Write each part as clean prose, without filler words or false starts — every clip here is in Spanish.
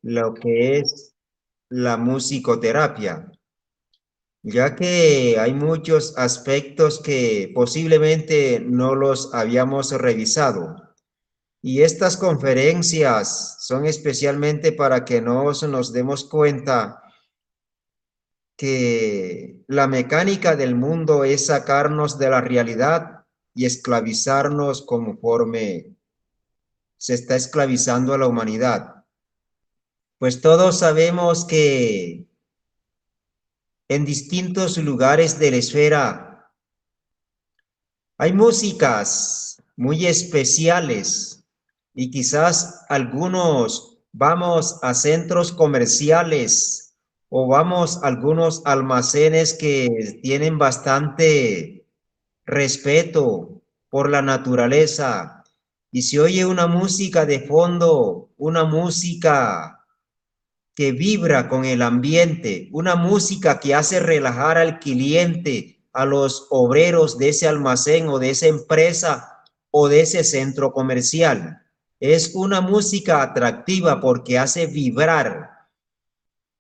lo que es la musicoterapia, ya que hay muchos aspectos que posiblemente no los habíamos revisado. Y estas conferencias son especialmente para que nos demos cuenta que la mecánica del mundo es sacarnos de la realidad y esclavizarnos conforme se está esclavizando a la humanidad. Pues todos sabemos que en distintos lugares de la esfera hay músicas muy especiales y quizás algunos vamos a centros comerciales o vamos a algunos almacenes que tienen bastante respeto por la naturaleza y se oye una música de fondo, una música que vibra con el ambiente, una música que hace relajar al cliente, a los obreros de ese almacén o de esa empresa o de ese centro comercial. Es una música atractiva porque hace vibrar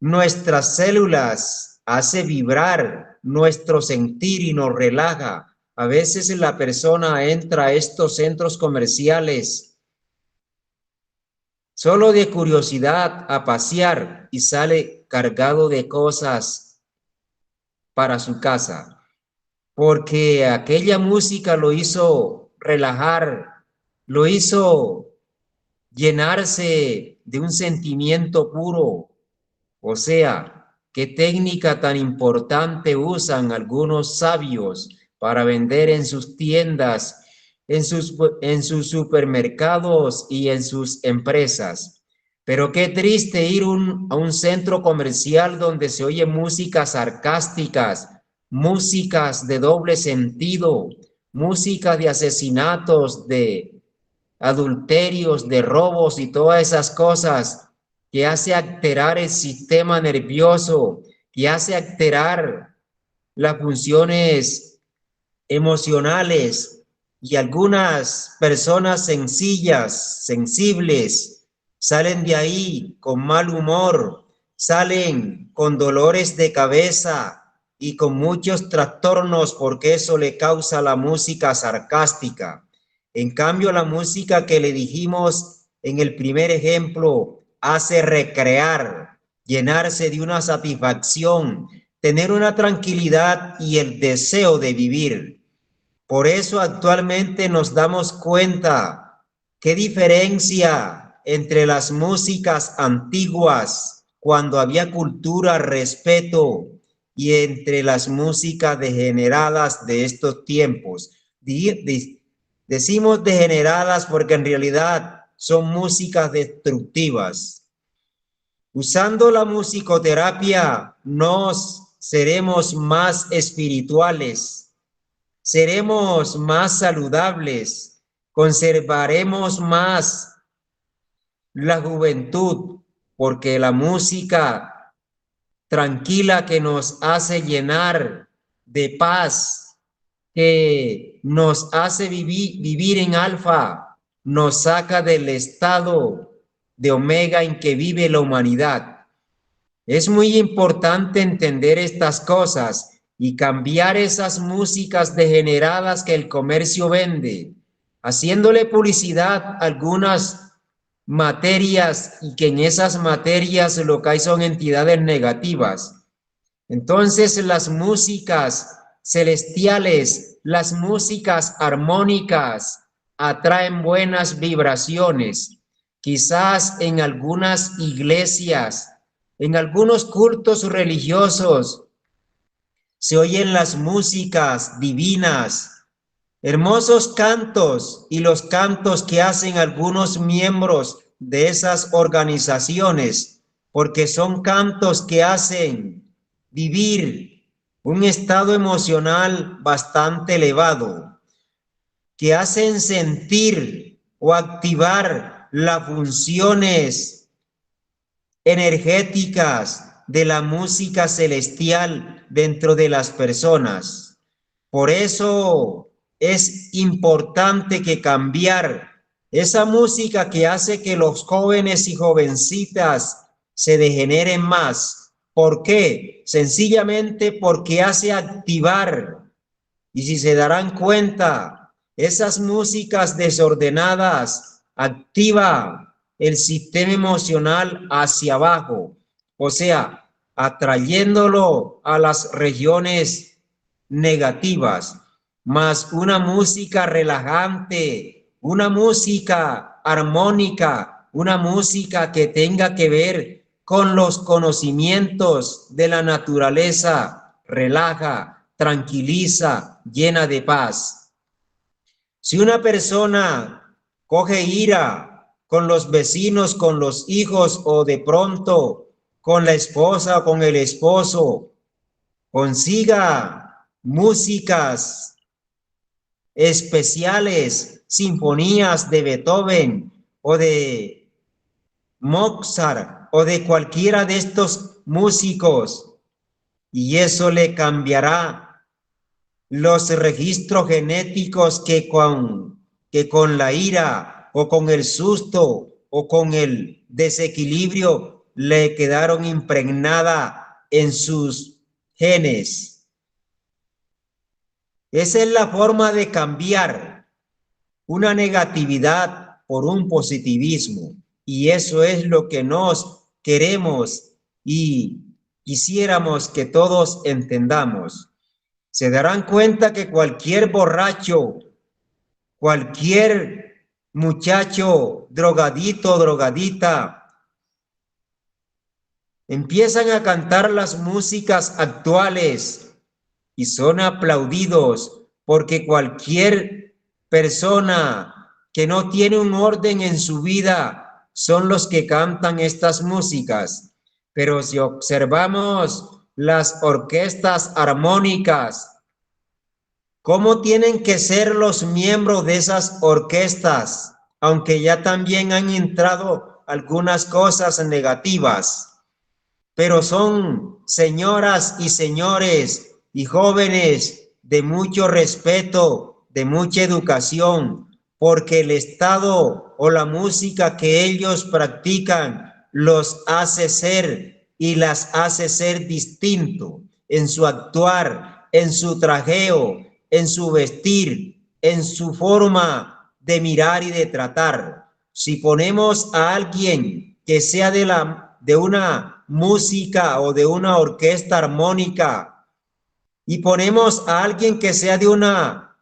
nuestras células, hace vibrar nuestro sentir y nos relaja. A veces la persona entra a estos centros comerciales solo de curiosidad a pasear y sale cargado de cosas para su casa, porque aquella música lo hizo relajar, lo hizo llenarse de un sentimiento puro. O sea, ¿qué técnica tan importante usan algunos sabios para vender en sus tiendas, en sus supermercados y en sus empresas? Pero qué triste ir a un centro comercial donde se oye músicas sarcásticas, músicas de doble sentido, música de asesinatos, de adulterios, de robos y todas esas cosas que hace alterar el sistema nervioso, que hace alterar las funciones emocionales y algunas personas sencillas, sensibles, salen de ahí con mal humor, salen con dolores de cabeza y con muchos trastornos porque eso le causa la música sarcástica. En cambio, la música que le dijimos en el primer ejemplo hace recrear, llenarse de una satisfacción, tener una tranquilidad y el deseo de vivir. Por eso actualmente nos damos cuenta qué diferencia entre las músicas antiguas, cuando había cultura, respeto, y entre las músicas degeneradas de estos tiempos. Decimos degeneradas porque en realidad son músicas destructivas. Usando la musicoterapia nos seremos más espirituales, seremos más saludables, conservaremos más la juventud, porque la música tranquila que nos hace llenar de paz, que nos hace vivir en alfa, nos saca del estado de omega en que vive la humanidad. Es muy importante entender estas cosas y cambiar esas músicas degeneradas que el comercio vende, haciéndole publicidad a algunas materias y que en esas materias lo que hay son entidades negativas. Entonces las músicas celestiales, las músicas armónicas atraen buenas vibraciones. Quizás en algunas iglesias, en algunos cultos religiosos, se oyen las músicas divinas, hermosos cantos y los cantos que hacen algunos miembros de esas organizaciones, porque son cantos que hacen vivir un estado emocional bastante elevado, que hacen sentir o activar las funciones energéticas de la música celestial dentro de las personas. Por eso es importante que cambiar esa música que hace que los jóvenes y jovencitas se degeneren más. ¿Por qué? Sencillamente porque hace activar. Y si se darán cuenta, esas músicas desordenadas activa el sistema emocional hacia abajo, o sea, atrayéndolo a las regiones negativas, más una música relajante, una música armónica, una música que tenga que ver con los conocimientos de la naturaleza, relaja, tranquiliza, llena de paz. Si una persona coge ira con los vecinos, con los hijos o de pronto con la esposa o con el esposo, consiga músicas especiales, sinfonías de Beethoven o de Mozart o de cualquiera de estos músicos, y eso le cambiará los registros genéticos que con la ira o con el susto o con el desequilibrio le quedaron impregnada en sus genes. Esa es la forma de cambiar una negatividad por un positivismo, y eso es lo que nos queremos y quisiéramos que todos entendamos. Se darán cuenta que cualquier borracho, cualquier muchacho drogadito, drogadita, empiezan a cantar las músicas actuales y son aplaudidos porque cualquier persona que no tiene un orden en su vida son los que cantan estas músicas. Pero si observamos las orquestas armónicas, ¿cómo tienen que ser los miembros de esas orquestas? Aunque ya también han entrado algunas cosas negativas, pero son señoras y señores y jóvenes de mucho respeto, de mucha educación, porque el estado o la música que ellos practican los hace ser y las hace ser distinto en su actuar, en su trajeo, en su vestir, en su forma de mirar y de tratar. Si ponemos a alguien que sea de una música o de una orquesta armónica y ponemos a alguien que sea de una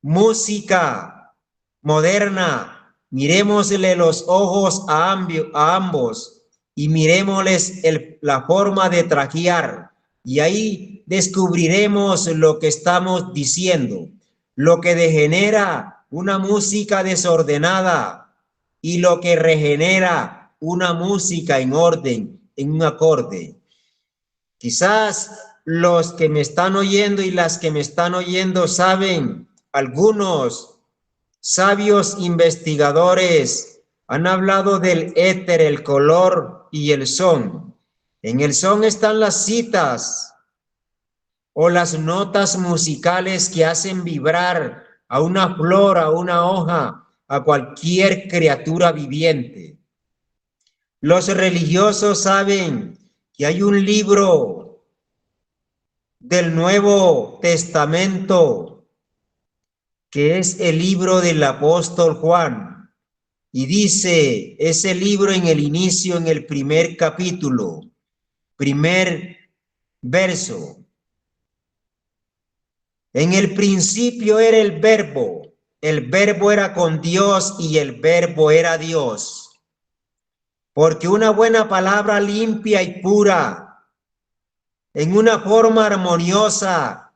música moderna, miremosle los ojos a ambos y miremosles la forma de trajear, y ahí descubriremos lo que estamos diciendo, lo que degenera una música desordenada y lo que regenera una música en orden, en un acorde. Quizás los que me están oyendo y las que me están oyendo saben, algunos sabios investigadores han hablado del éter, el color y el son. En el son están las citas o las notas musicales que hacen vibrar a una flor, a una hoja, a cualquier criatura viviente. Los religiosos saben que hay un libro del Nuevo Testamento que es el libro del apóstol Juan, y dice ese libro en el inicio, en el primer capítulo, primer verso: en el principio era el verbo era con Dios y el verbo era Dios. Porque una buena palabra limpia y pura, en una forma armoniosa,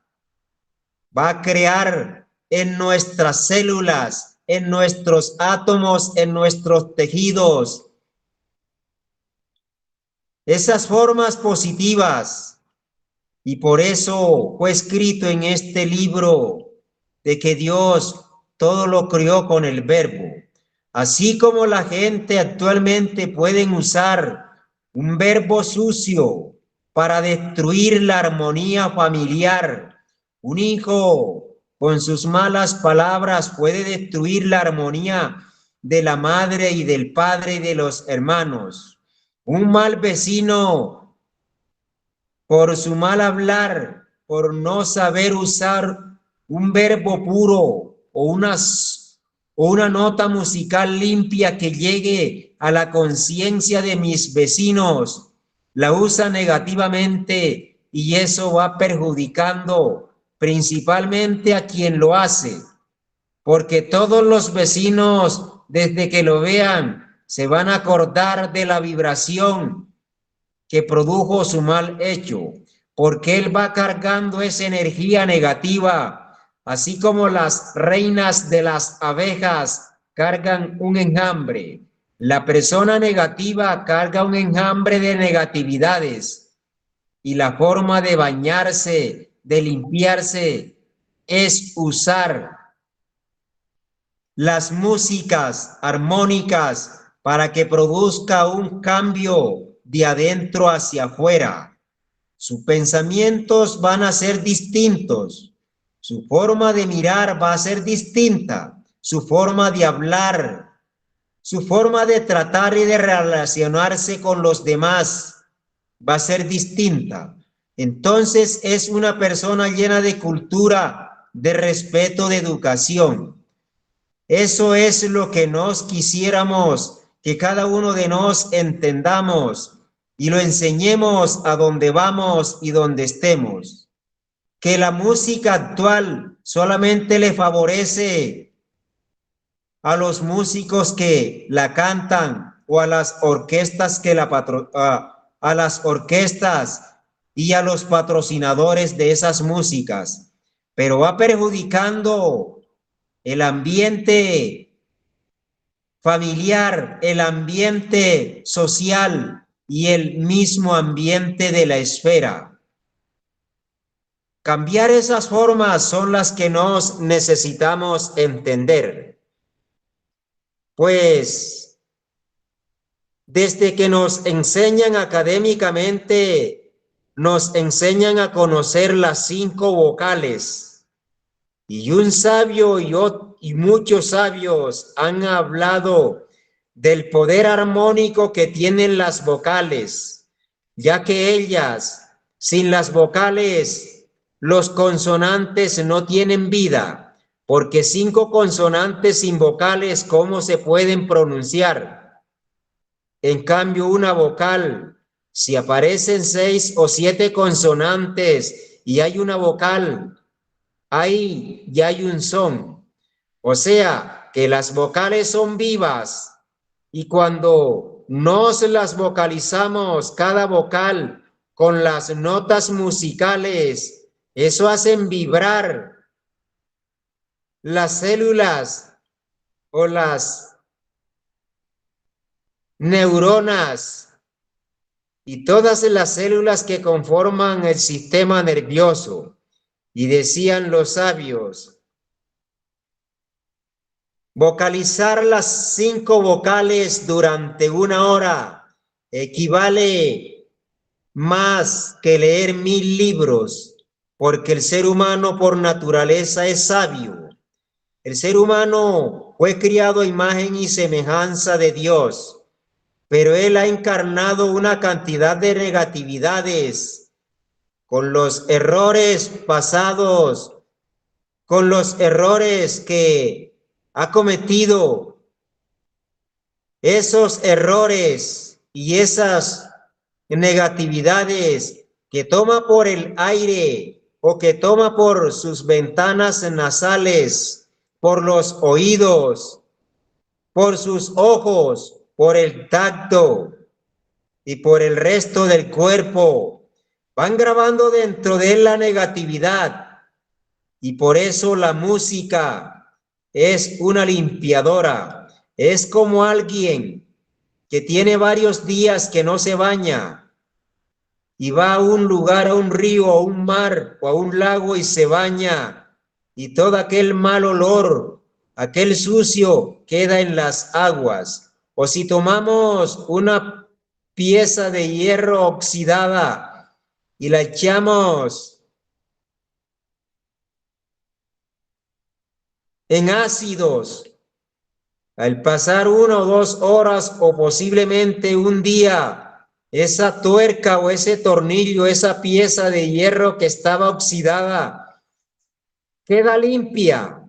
va a crear en nuestras células, en nuestros átomos, en nuestros tejidos, esas formas positivas. Y por eso fue escrito en este libro de que Dios todo lo creó con el verbo. Así como la gente actualmente pueden usar un verbo sucio para destruir la armonía familiar. Un hijo con sus malas palabras puede destruir la armonía de la madre y del padre y de los hermanos. Un mal vecino, por su mal hablar, por no saber usar un verbo puro o una nota musical limpia que llegue a la conciencia de mis vecinos, la usa negativamente y eso va perjudicando principalmente a quien lo hace, porque todos los vecinos, desde que lo vean, se van a acordar de la vibración que produjo su mal hecho, porque él va cargando esa energía negativa, así como las reinas de las abejas cargan un enjambre. La persona negativa carga un enjambre de negatividades y la forma de bañarse, de limpiarse, es usar las músicas armónicas para que produzca un cambio de adentro hacia afuera. Sus pensamientos van a ser distintos, su forma de mirar va a ser distinta, su forma de hablar, su forma de tratar y de relacionarse con los demás va a ser distinta. Entonces es una persona llena de cultura, de respeto, de educación. Eso es lo que nos quisiéramos que cada uno de nos entendamos y lo enseñemos a donde vamos y donde estemos. Que la música actual solamente le favorece a los músicos que la cantan o a las orquestas que a las orquestas y a los patrocinadores de esas músicas, pero va perjudicando el ambiente familiar, el ambiente social y el mismo ambiente de la esfera. Cambiar esas formas son las que nos necesitamos entender. Pues desde que nos enseñan académicamente, nos enseñan a conocer las 5 vocales. Y un sabio y muchos sabios han hablado del poder armónico que tienen las vocales, ya que ellas, sin las vocales, los consonantes no tienen vida, porque 5 consonantes sin vocales, ¿cómo se pueden pronunciar? En cambio, una vocal, si aparecen 6 o 7 consonantes y hay una vocal, ahí ya hay un son. O sea, que las vocales son vivas y cuando nos las vocalizamos, cada vocal con las notas musicales, eso hacen vibrar las células o las neuronas y todas las células que conforman el sistema nervioso. Y decían los sabios, vocalizar las 5 vocales durante 1 hora equivale más que leer 1000 libros, porque el ser humano por naturaleza es sabio. El ser humano fue criado a imagen y semejanza de Dios, pero él ha encarnado una cantidad de negatividades con los errores pasados, con los errores que ha cometido, esos errores y esas negatividades que toma por el aire o que toma por sus ventanas nasales, por los oídos, por sus ojos, por el tacto y por el resto del cuerpo, van grabando dentro de él la negatividad. Y por eso la música es una limpiadora. Es como alguien que tiene varios días que no se baña y va a un lugar, a un río, a un mar o a un lago y se baña y todo aquel mal olor, aquel sucio queda en las aguas. O si tomamos una pieza de hierro oxidada y la echamos en ácidos, al pasar 1 o 2 horas o posiblemente un día, esa tuerca o ese tornillo, esa pieza de hierro que estaba oxidada, queda limpia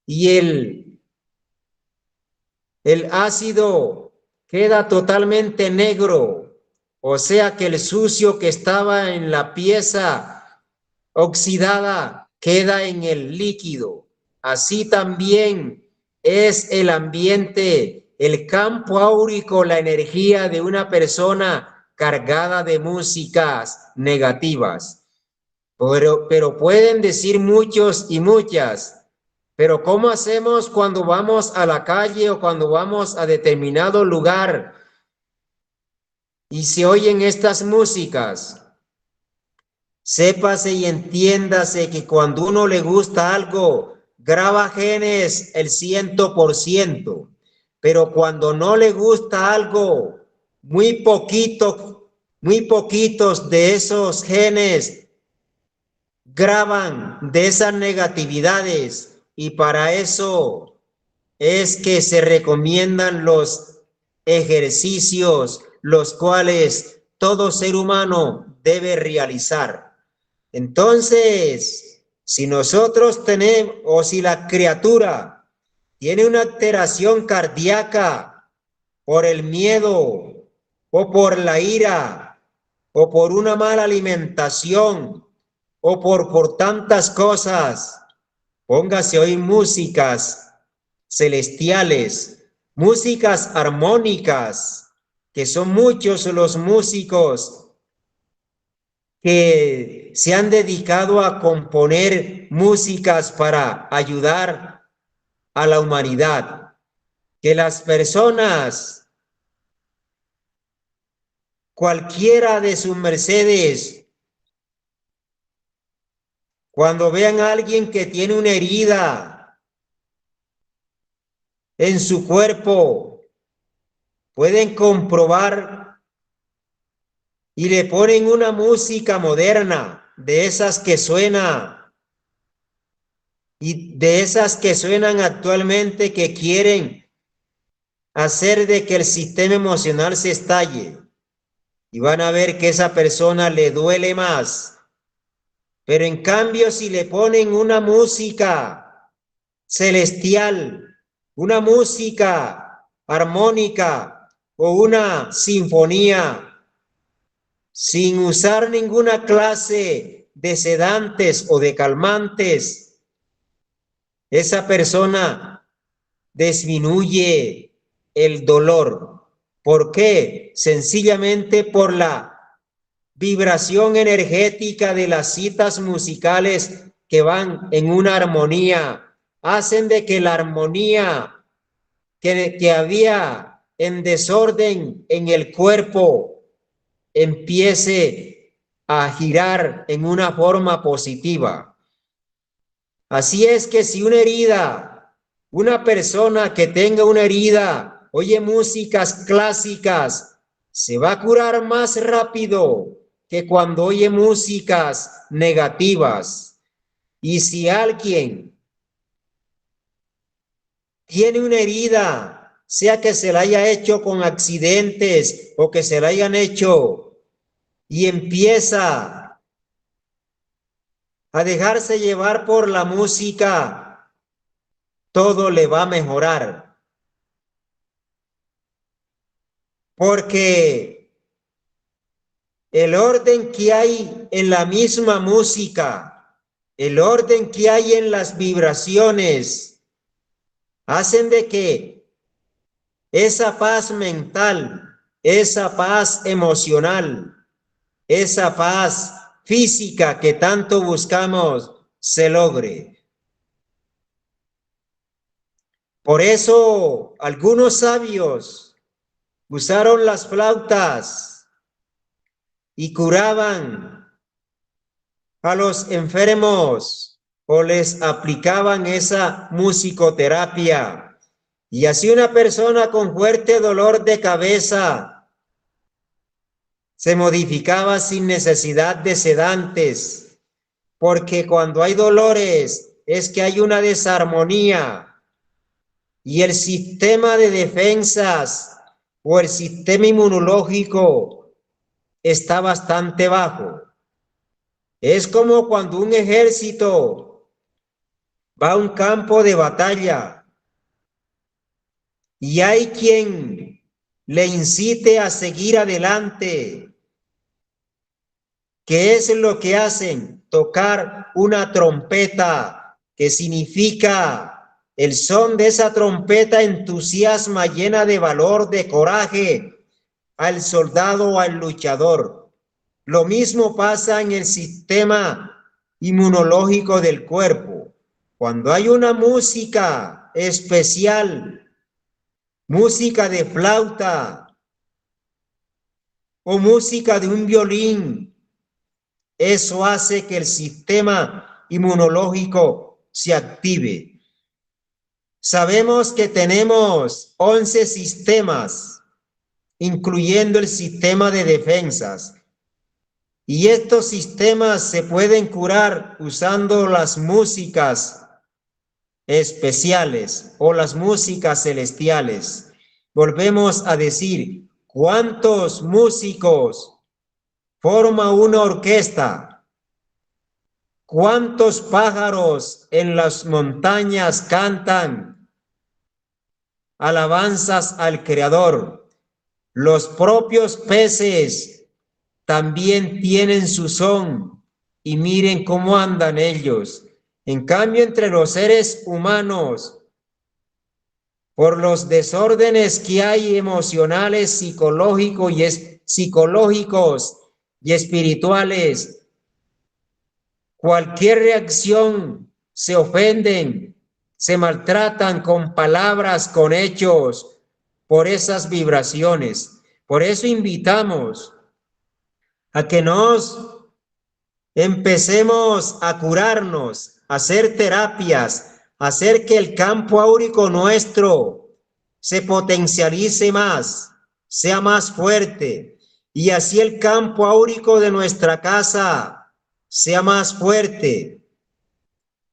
y el ácido queda totalmente negro, o sea que el sucio que estaba en la pieza oxidada queda en el líquido. Así también es el ambiente, el campo áurico, la energía de una persona cargada de músicas negativas. Pero pueden decir muchos y muchas. Pero ¿cómo hacemos cuando vamos a la calle o cuando vamos a determinado lugar y se oyen estas músicas? Sépase y entiéndase que cuando uno le gusta algo, graba genes el 100%, pero cuando no le gusta algo, muy poquitos de esos genes graban de esas negatividades, y para eso es que se recomiendan los ejercicios, los cuales todo ser humano debe realizar. Entonces, si nosotros tenemos, o si la criatura tiene una alteración cardíaca por el miedo o por la ira o por una mala alimentación o por tantas cosas, póngase hoy músicas celestiales, músicas armónicas, que son muchos los músicos que se han dedicado a componer músicas para ayudar a la humanidad. Que las personas, cualquiera de sus mercedes, cuando vean a alguien que tiene una herida en su cuerpo, pueden comprobar y le ponen una música moderna, de esas que suena y de esas que suenan actualmente, que quieren hacer de que el sistema emocional se estalle, y van a ver que esa persona le duele más. Pero en cambio, si le ponen una música celestial, una música armónica o una sinfonía, sin usar ninguna clase de sedantes o de calmantes, esa persona disminuye el dolor. ¿Por qué? Sencillamente por la vibración energética de las citas musicales que van en una armonía, hacen de que la armonía que había en desorden en el cuerpo empiece a girar en una forma positiva. Así es que si una persona que tenga una herida, oye músicas clásicas, se va a curar más rápido que cuando oye músicas negativas. Y si alguien tiene una herida, sea que se la haya hecho con accidentes o que se la hayan hecho, y empieza a dejarse llevar por la música, todo le va a mejorar. Porque el orden que hay en la misma música, el orden que hay en las vibraciones, hacen de que esa paz mental, esa paz emocional, esa paz física que tanto buscamos, se logre. Por eso algunos sabios usaron las flautas y curaban a los enfermos o les aplicaban esa musicoterapia. Y así una persona con fuerte dolor de cabeza se modificaba sin necesidad de sedantes, porque cuando hay dolores es que hay una desarmonía y el sistema de defensas o el sistema inmunológico está bastante bajo. Es como cuando un ejército va a un campo de batalla y hay quien le incite a seguir adelante. ¿Qué es lo que hacen? Tocar una trompeta, que significa el son de esa trompeta entusiasma, llena de valor, de coraje al soldado o al luchador. Lo mismo pasa en el sistema inmunológico del cuerpo. Cuando hay una música especial, música de flauta o música de un violín, eso hace que el sistema inmunológico se active. Sabemos que tenemos 11 sistemas, incluyendo el sistema de defensas. Y estos sistemas se pueden curar usando las músicas especiales o las músicas celestiales. Volvemos a decir, ¿cuántos músicos forma una orquesta? ¿Cuántos pájaros en las montañas cantan alabanzas al Creador? Los propios peces también tienen su son y miren cómo andan ellos. En cambio, entre los seres humanos, por los desórdenes que hay emocionales, psicológicos y espirituales, cualquier reacción se ofenden, se maltratan con palabras, con hechos, por esas vibraciones. Por eso invitamos a que nos empecemos a curarnos, a hacer terapias, a hacer que el campo áurico nuestro se potencialice más, sea más fuerte, y así el campo áurico de nuestra casa sea más fuerte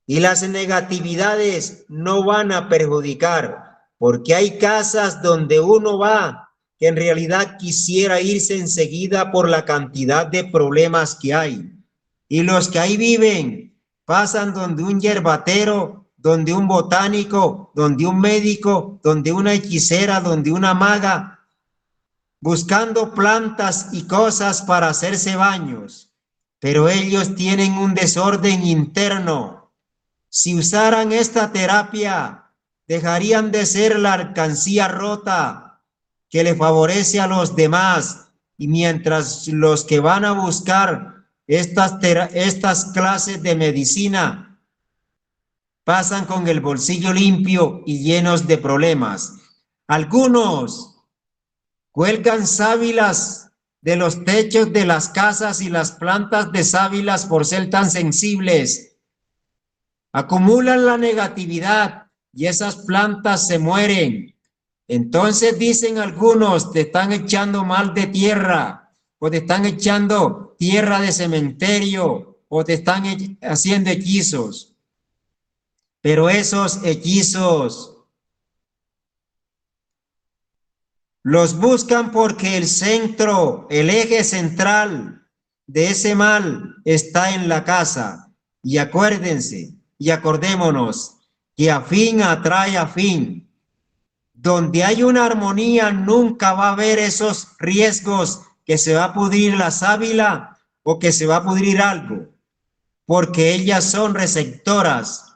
y las negatividades no van a perjudicar, porque hay casas donde uno va que en realidad quisiera irse enseguida por la cantidad de problemas que hay. Y los que ahí viven pasan donde un yerbatero, donde un botánico, donde un médico, donde una hechicera, donde una maga, buscando plantas y cosas para hacerse baños. Pero ellos tienen un desorden interno. Si usaran esta terapia, dejarían de ser la alcancía rota que le favorece a los demás, y mientras los que van a buscar estas clases de medicina pasan con el bolsillo limpio y llenos de problemas. Algunos cuelgan sábilas de los techos de las casas y las plantas de sábilas por ser tan sensibles. Acumulan la negatividad y esas plantas se mueren. Entonces dicen algunos, te están echando mal de tierra, o te están echando tierra de cementerio, o te están haciendo hechizos. Pero esos hechizos los buscan porque el centro, el eje central de ese mal está en la casa. Y acuérdense y acordémonos que afín atrae afín. Donde hay una armonía nunca va a haber esos riesgos que se va a pudrir la sábila o que se va a pudrir algo, porque ellas son receptoras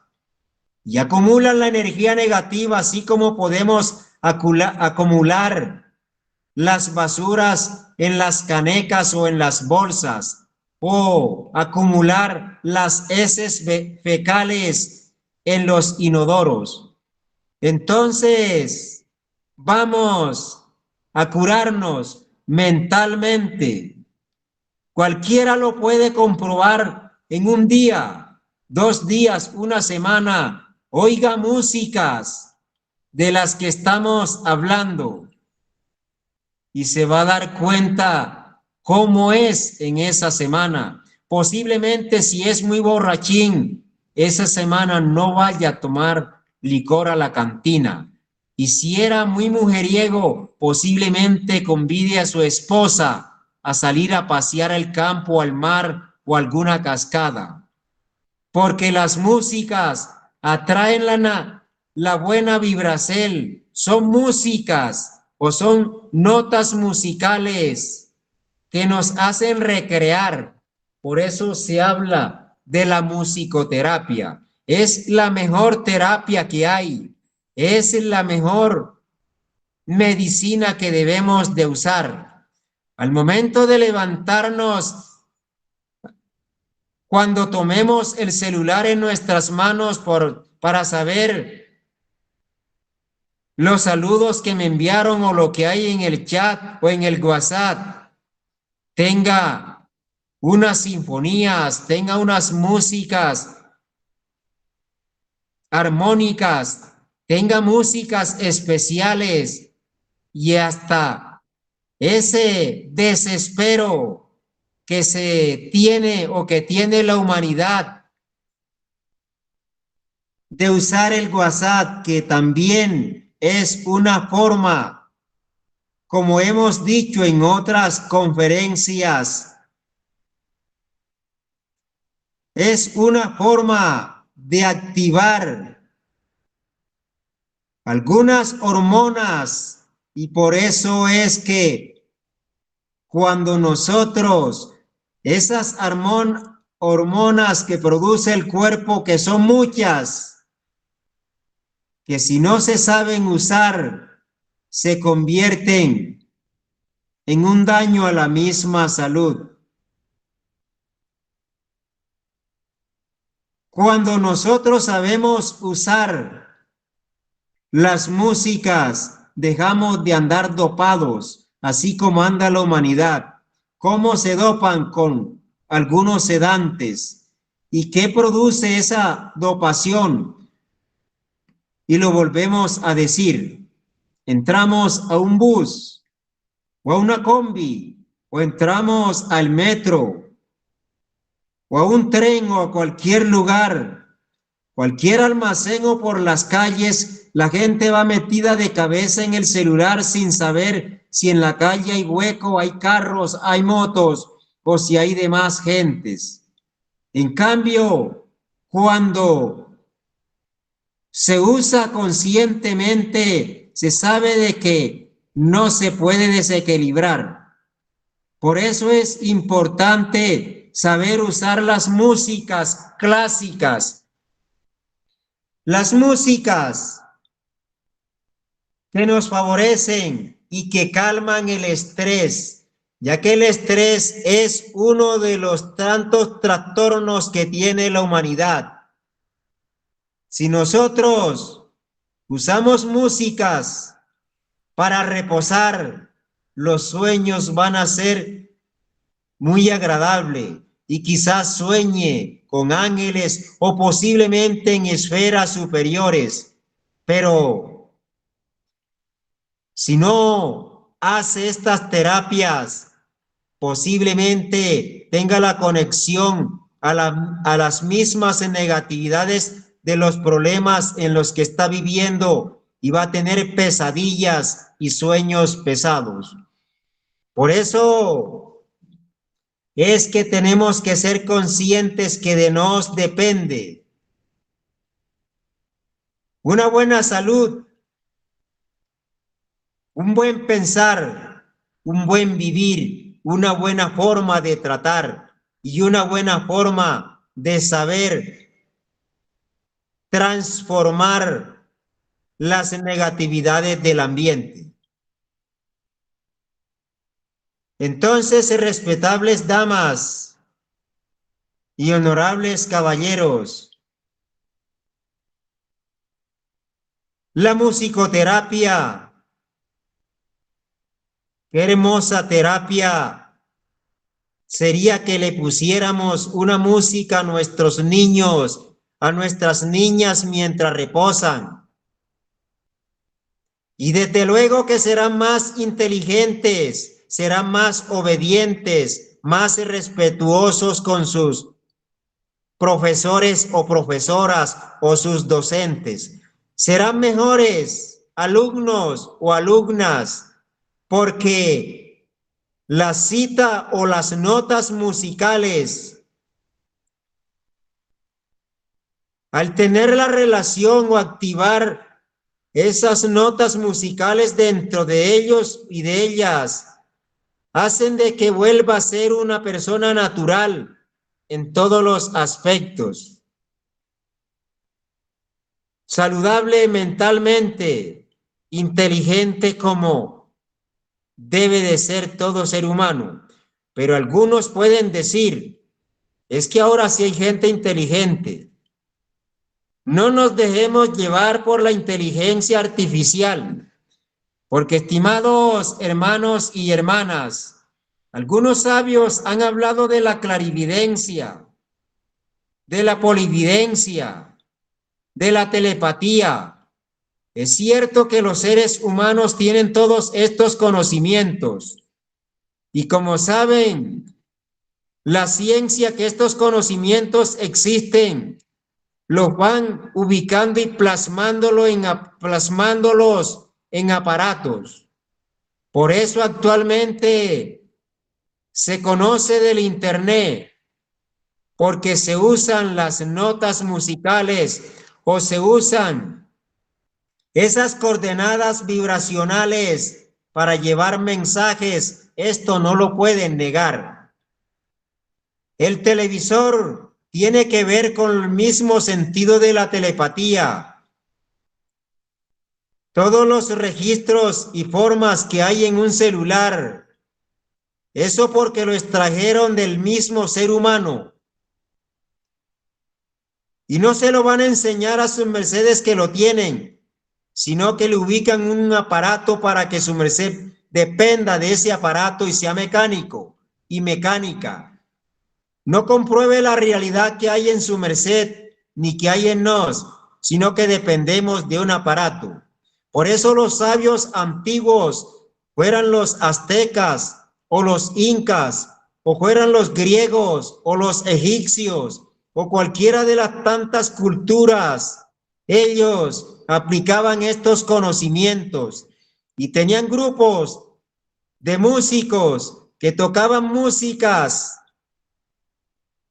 y acumulan la energía negativa, así como podemos acumular las basuras en las canecas o en las bolsas, o acumular las heces fecales en los inodoros. Entonces, vamos a curarnos mentalmente. Cualquiera lo puede comprobar en un día, 2 días, una semana. Oiga músicas de las que estamos hablando y se va a dar cuenta cómo es en esa semana. Posiblemente si es muy borrachín, esa semana no vaya a tomar licor a la cantina. Y si era muy mujeriego, posiblemente convide a su esposa a salir a pasear al campo, al mar o alguna cascada. Porque las músicas atraen la buena vibracel, son músicas o son notas musicales que nos hacen recrear. Por eso se habla de la musicoterapia. Es la mejor terapia que hay. Es la mejor medicina que debemos de usar. Al momento de levantarnos, cuando tomemos el celular en nuestras manos para saber los saludos que me enviaron o lo que hay en el chat o en el WhatsApp, tenga unas sinfonías, tenga unas músicas armónicas, tenga músicas especiales y hasta ese desespero que se tiene o que tiene la humanidad de usar el WhatsApp, que también es una forma, como hemos dicho en otras conferencias, es una forma de activar algunas hormonas, y por eso es que cuando nosotros, esas hormonas que produce el cuerpo, que son muchas, que si no se saben usar, se convierten en un daño a la misma salud. Cuando nosotros sabemos usar las músicas, dejamos de andar dopados, así como anda la humanidad. ¿Cómo se dopan? Con algunos sedantes. ¿Y qué produce esa dopación? Y lo volvemos a decir. Entramos a un bus o a una combi o entramos al metro o a un tren o a cualquier lugar, cualquier almacén o por las calles, la gente va metida de cabeza en el celular sin saber si en la calle hay hueco, hay carros, hay motos o si hay demás gentes. En cambio, cuando se usa conscientemente, se sabe de que no se puede desequilibrar. Por eso es importante saber usar las músicas clásicas, las músicas que nos favorecen y que calman el estrés, ya que el estrés es uno de los tantos trastornos que tiene la humanidad. Si nosotros usamos músicas para reposar, los sueños van a ser muy agradables y quizás sueñe con ángeles o posiblemente en esferas superiores, pero si no hace estas terapias, posiblemente tenga la conexión a las mismas negatividades de los problemas en los que está viviendo y va a tener pesadillas y sueños pesados. Por eso es que tenemos que ser conscientes que de nos depende una buena salud, un buen pensar, un buen vivir, una buena forma de tratar y una buena forma de saber transformar las negatividades del ambiente. Entonces, respetables damas y honorables caballeros, la musicoterapia, qué hermosa terapia sería que le pusiéramos una música a nuestros niños, a nuestras niñas mientras reposan. Y desde luego que serán más inteligentes, serán más obedientes, más respetuosos con sus profesores o profesoras o sus docentes. Serán mejores alumnos o alumnas porque la cita o las notas musicales, al tener la relación o activar esas notas musicales dentro de ellos y de ellas, hacen de que vuelva a ser una persona natural en todos los aspectos, saludable mentalmente, inteligente como debe de ser todo ser humano. Pero algunos pueden decir, es que ahora sí hay gente inteligente. No nos dejemos llevar por la inteligencia artificial, porque estimados hermanos y hermanas, algunos sabios han hablado de la clarividencia, de la polividencia, de la telepatía. Es cierto que los seres humanos tienen todos estos conocimientos y como saben, la ciencia que estos conocimientos existen, los van ubicando y plasmándolos en aparatos. Por eso actualmente se conoce del Internet, porque se usan las notas musicales o se usan esas coordenadas vibracionales para llevar mensajes. Esto no lo pueden negar. El televisor tiene que ver con el mismo sentido de la telepatía. Todos los registros y formas que hay en un celular, eso porque lo extrajeron del mismo ser humano. Y no se lo van a enseñar a sus mercedes que lo tienen, sino que le ubican un aparato para que su merced dependa de ese aparato y sea mecánico y mecánica. No compruebe la realidad que hay en su merced ni que hay en nos, sino que dependemos de un aparato. Por eso los sabios antiguos, fueran los aztecas o los incas, o fueran los griegos o los egipcios, o cualquiera de las tantas culturas, ellos aplicaban estos conocimientos y tenían grupos de músicos que tocaban músicas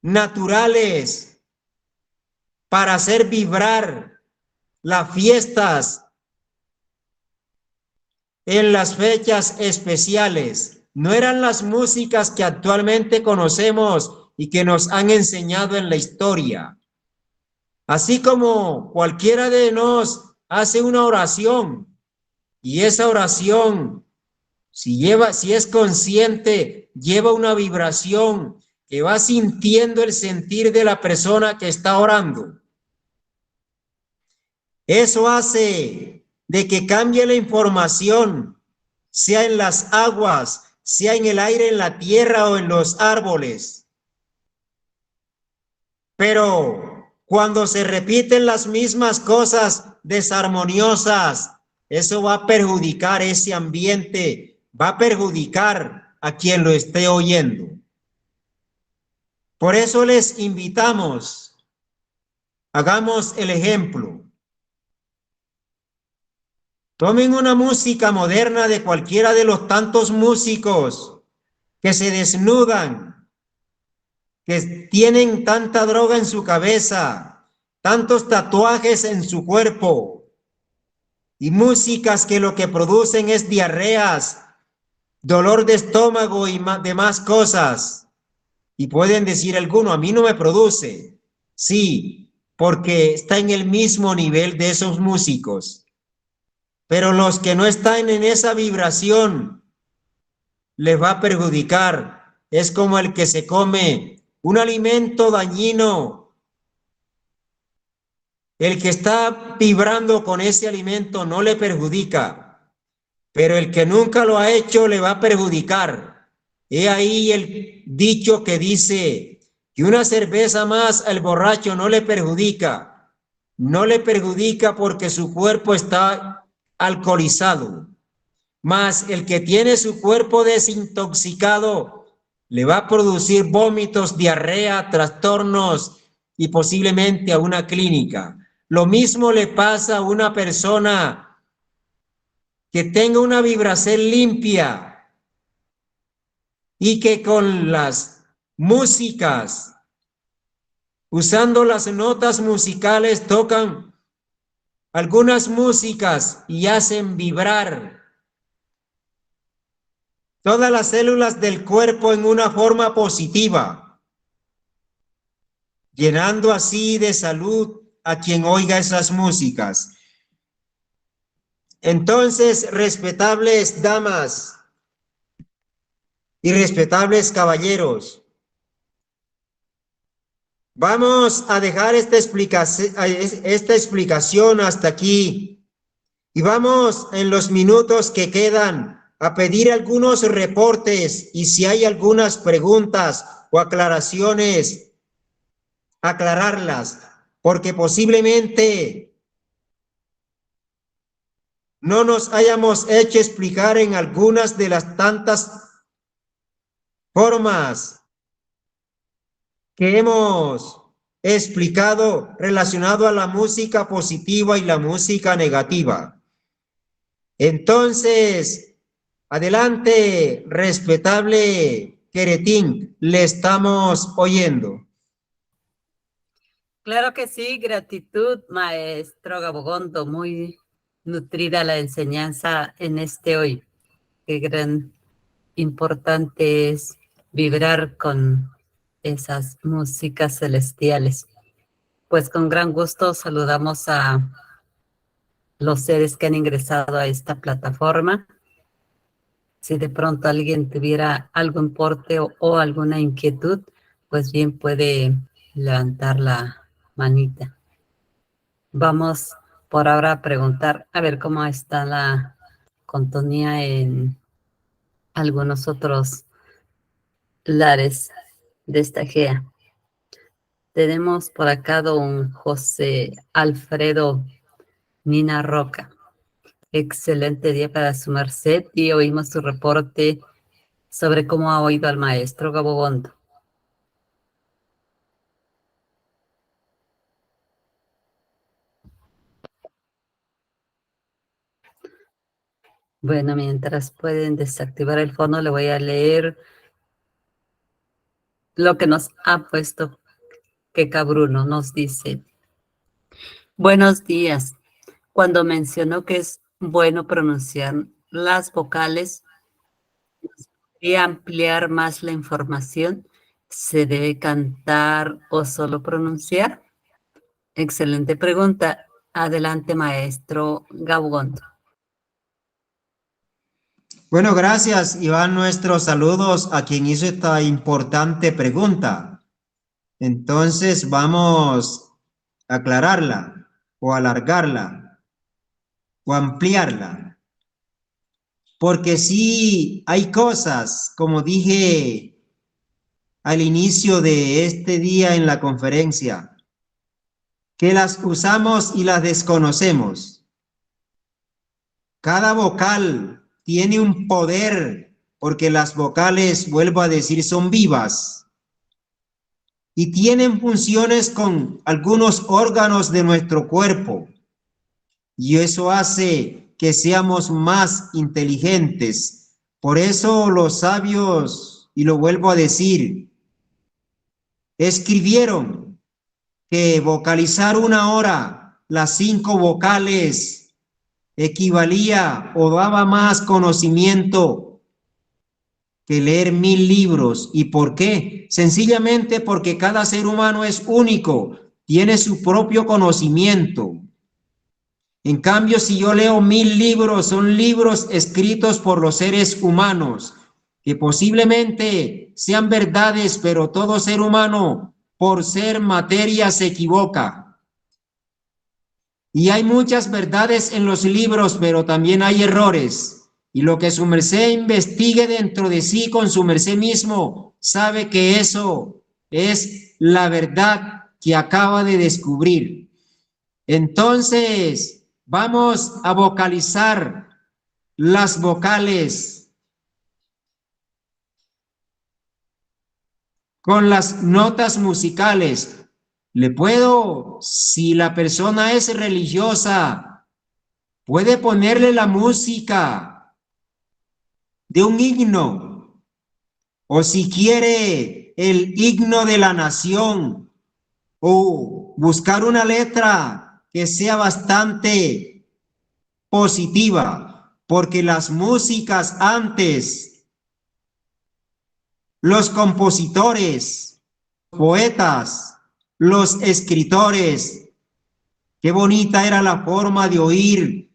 naturales para hacer vibrar las fiestas en las fechas especiales. No eran las músicas que actualmente conocemos y que nos han enseñado en la historia. Así como cualquiera de nos hace una oración y esa oración, si es consciente, lleva una vibración que va sintiendo el sentir de la persona que está orando. Eso hace de que cambie la información, sea en las aguas, sea en el aire, en la tierra o en los árboles. Pero cuando se repiten las mismas cosas desarmoniosas, eso va a perjudicar ese ambiente, va a perjudicar a quien lo esté oyendo. Por eso les invitamos, hagamos el ejemplo. Tomen una música moderna de cualquiera de los tantos músicos que se desnudan, que tienen tanta droga en su cabeza, tantos tatuajes en su cuerpo y músicas que lo que producen es diarreas, dolor de estómago y demás cosas. Y pueden decir alguno, a mí no me produce. Sí, porque está en el mismo nivel de esos músicos. Pero los que no están en esa vibración les va a perjudicar. Es como el que se come un alimento dañino. El que está vibrando con ese alimento no le perjudica, pero el que nunca lo ha hecho le va a perjudicar. He ahí el dicho que dice que una cerveza más al borracho no le perjudica. No le perjudica porque su cuerpo está alcoholizado. Mas el que tiene su cuerpo desintoxicado le va a producir vómitos, diarrea, trastornos y posiblemente a una clínica. Lo mismo le pasa a una persona que tenga una vibración limpia, y que con las músicas, usando las notas musicales, tocan algunas músicas y hacen vibrar todas las células del cuerpo en una forma positiva, llenando así de salud a quien oiga esas músicas. Entonces, respetables damas y respetables caballeros, vamos a dejar esta explicación hasta aquí y vamos en los minutos que quedan a pedir algunos reportes y si hay algunas preguntas o aclaraciones, aclararlas, porque posiblemente no nos hayamos hecho explicar en algunas de las tantas formas que hemos explicado relacionado a la música positiva y la música negativa. Entonces, adelante, respetable Queretín, le estamos oyendo. Claro que sí, gratitud, maestro Gabogondo, muy nutrida la enseñanza en este hoy. Qué gran importante es vibrar con esas músicas celestiales. Pues con gran gusto saludamos a los seres que han ingresado a esta plataforma. Si de pronto alguien tuviera algún importe o alguna inquietud, pues bien puede levantar la manita. Vamos por ahora a preguntar, a ver cómo está la contonía en algunos otros lares de esta GEA. Tenemos por acá don José Alfredo Nina Roca. Excelente día para su merced y oímos su reporte sobre cómo ha oído al maestro Gabogondo. Bueno, mientras pueden desactivar el fondo, le voy a leer lo que nos ha puesto Queca Bruno. Nos dice: buenos días. Cuando mencionó que es bueno pronunciar las vocales, ¿podría ampliar más la información? ¿Se debe cantar o solo pronunciar? Excelente pregunta. Adelante, maestro Gabogondo. Bueno, gracias, Iván. Nuestros saludos a quien hizo esta importante pregunta. Entonces, vamos a aclararla o alargarla o ampliarla. Porque sí hay cosas, como dije al inicio de este día en la conferencia, que las usamos y las desconocemos. Cada vocal tiene un poder, porque las vocales, vuelvo a decir, son vivas y tienen funciones con algunos órganos de nuestro cuerpo. Y eso hace que seamos más inteligentes. Por eso los sabios, y lo vuelvo a decir, escribieron que vocalizar 1 hora las 5 vocales equivalía o daba más conocimiento que leer 1000 libros. ¿Y por qué? Sencillamente porque cada ser humano es único, tiene su propio conocimiento. En cambio, si yo leo 1000 libros, son libros escritos por los seres humanos, que posiblemente sean verdades, pero todo ser humano, por ser materia, se equivoca. Y hay muchas verdades en los libros, pero también hay errores. Y lo que su merced investigue dentro de sí con su merced mismo, sabe que eso es la verdad que acaba de descubrir. Entonces, vamos a vocalizar las vocales con las notas musicales. Le puedo, si la persona es religiosa, puede ponerle la música de un himno o si quiere el himno de la nación, o buscar una letra que sea bastante positiva, porque las músicas antes, los compositores, poetas, los escritores, qué bonita era la forma de oír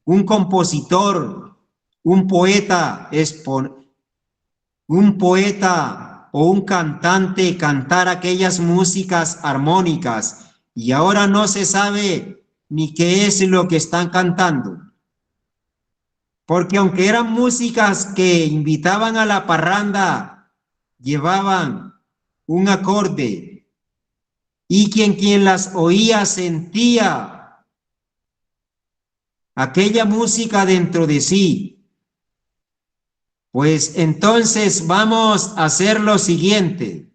un compositor, un poeta, un poeta o un cantante cantar aquellas músicas armónicas, y ahora no se sabe ni qué es lo que están cantando. Porque aunque eran músicas que invitaban a la parranda, llevaban un acorde, y quien las oía sentía aquella música dentro de sí. Pues entonces vamos a hacer lo siguiente.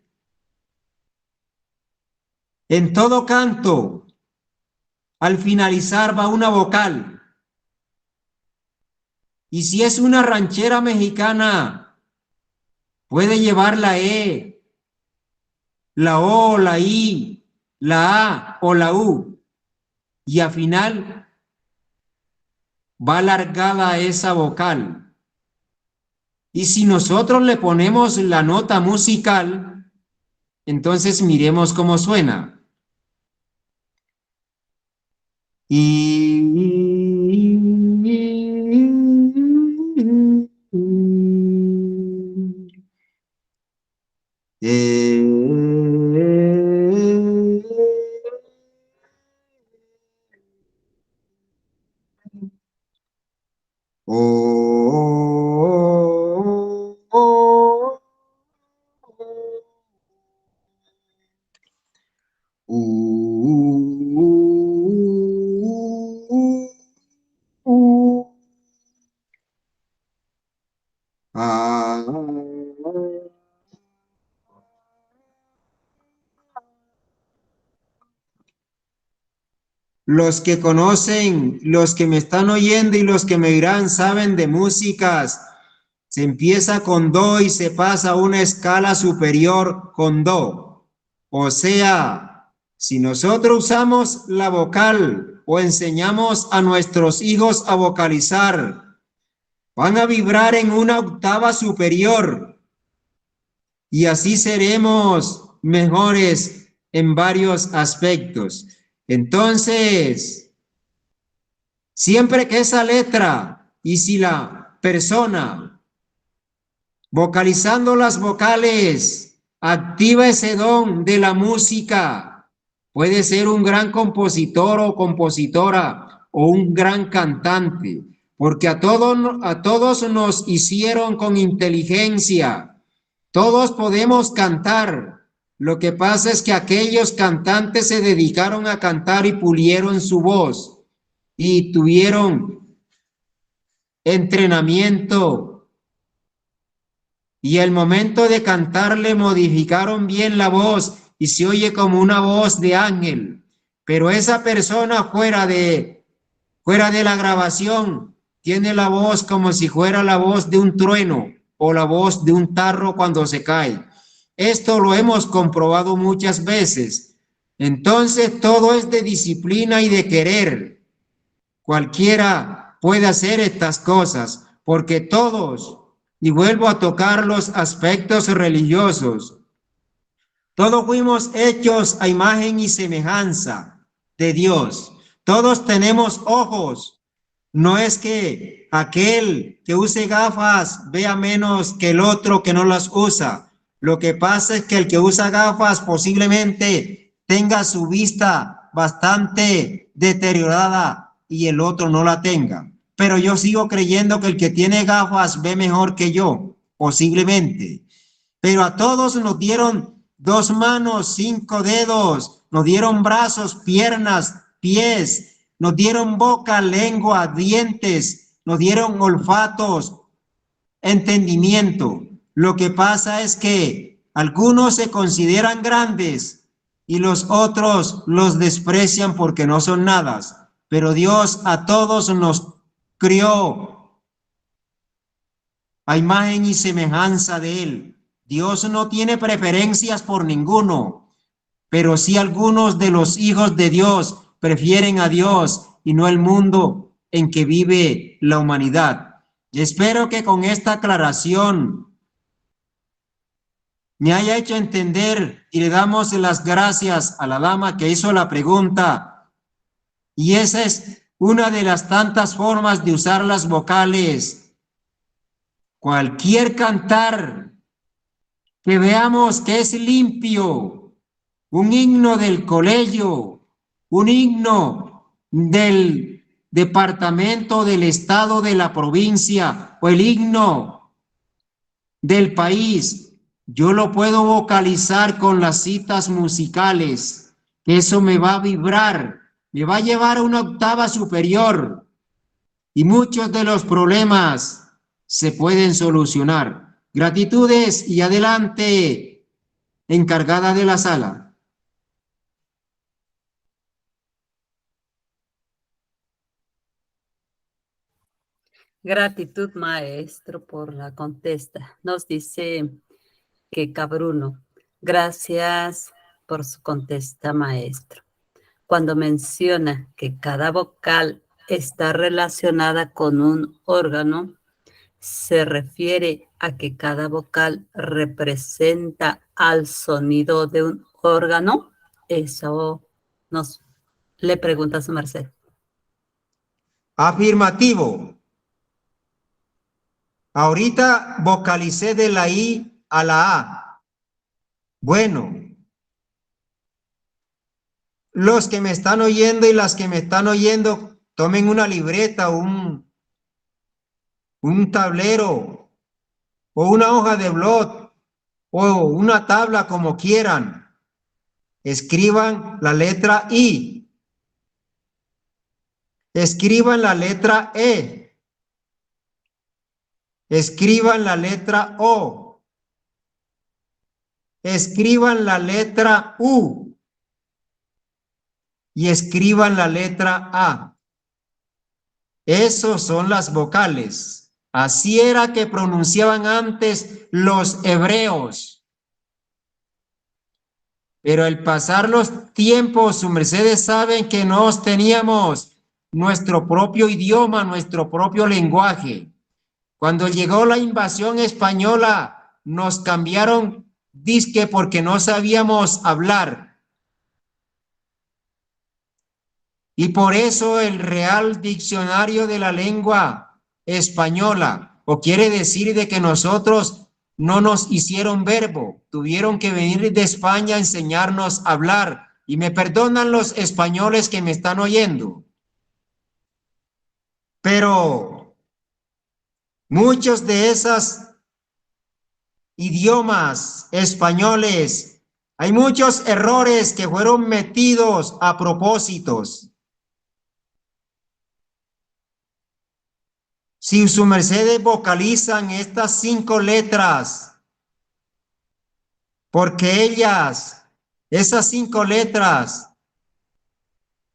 En todo canto, al finalizar va una vocal. Y si es una ranchera mexicana, puede llevar la E, la O, la I, la A o la U. Y al final va alargada esa vocal. Y si nosotros le ponemos la nota musical, entonces miremos cómo suena. Los que conocen, los que me están oyendo y los que me dirán, saben de músicas. Se empieza con do y se pasa a una escala superior con do. O sea, si nosotros usamos la vocal o enseñamos a nuestros hijos a vocalizar, van a vibrar en una octava superior y así seremos mejores en varios aspectos. Entonces, siempre que esa letra y si la persona vocalizando las vocales activa ese don de la música, puede ser un gran compositor o compositora o un gran cantante, porque a todos nos hicieron con inteligencia. Todos podemos cantar. Lo que pasa es que aquellos cantantes se dedicaron a cantar y pulieron su voz y tuvieron entrenamiento. Y al momento de cantar le modificaron bien la voz y se oye como una voz de ángel. Pero esa persona fuera de la grabación tiene la voz como si fuera la voz de un trueno o la voz de un tarro cuando se cae. Esto lo hemos comprobado muchas veces. Entonces todo es de disciplina y de querer. Cualquiera puede hacer estas cosas porque todos, y vuelvo a tocar los aspectos religiosos, todos fuimos hechos a imagen y semejanza de Dios. Todos tenemos ojos. No es que aquel que use gafas vea menos que el otro que no las usa. Lo que pasa es que el que usa gafas posiblemente tenga su vista bastante deteriorada y el otro no la tenga. Pero yo sigo creyendo que el que tiene gafas ve mejor que yo, posiblemente. Pero a todos nos dieron 2 manos, 5 dedos, nos dieron brazos, piernas, pies, nos dieron boca, lengua, dientes, nos dieron olfatos, entendimiento. Lo que pasa es que algunos se consideran grandes y los otros los desprecian porque no son nada. Pero Dios a todos nos crió a imagen y semejanza de Él. Dios no tiene preferencias por ninguno, pero sí algunos de los hijos de Dios prefieren a Dios y no el mundo en que vive la humanidad. Y espero que con esta aclaración me haya hecho entender, y le damos las gracias a la dama que hizo la pregunta. Y esa es una de las tantas formas de usar las vocales. Cualquier cantar que veamos que es limpio, un himno del colegio, un himno del departamento, del estado, de la provincia, o el himno del país, yo lo puedo vocalizar con las citas musicales. Eso me va a vibrar, me va a llevar a una octava superior y muchos de los problemas se pueden solucionar. Gratitudes y adelante, encargada de la sala. Gratitud, maestro, por la contesta. Nos dice que Cabruno, gracias por su contesta, maestro. Cuando menciona que cada vocal está relacionada con un órgano, se refiere a que cada vocal representa al sonido de un órgano. Eso nos le pregunta a su merced. Afirmativo. Ahorita vocalicé de la I a la A. Bueno, los que me están oyendo y las que me están oyendo, tomen una libreta, un tablero o una hoja de blot o una tabla, como quieran. Escriban la letra I. Escriban la letra E. Escriban la letra O. Escriban la letra U. Y escriban la letra A. Esos son las vocales. Así era que pronunciaban antes los hebreos. Pero al pasar los tiempos, sus mercedes saben que nos teníamos nuestro propio idioma, nuestro propio lenguaje. Cuando llegó la invasión española, nos cambiaron disque porque no sabíamos hablar. Y por eso el Real Diccionario de la Lengua Española, o quiere decir de que nosotros no nos hicieron verbo, tuvieron que venir de España a enseñarnos a hablar. Y me perdonan los españoles que me están oyendo. Pero muchos de esos idiomas españoles, hay muchos errores que fueron metidos a propósitos. Si sus mercedes vocalizan estas 5 letras, porque ellas, esas 5 letras,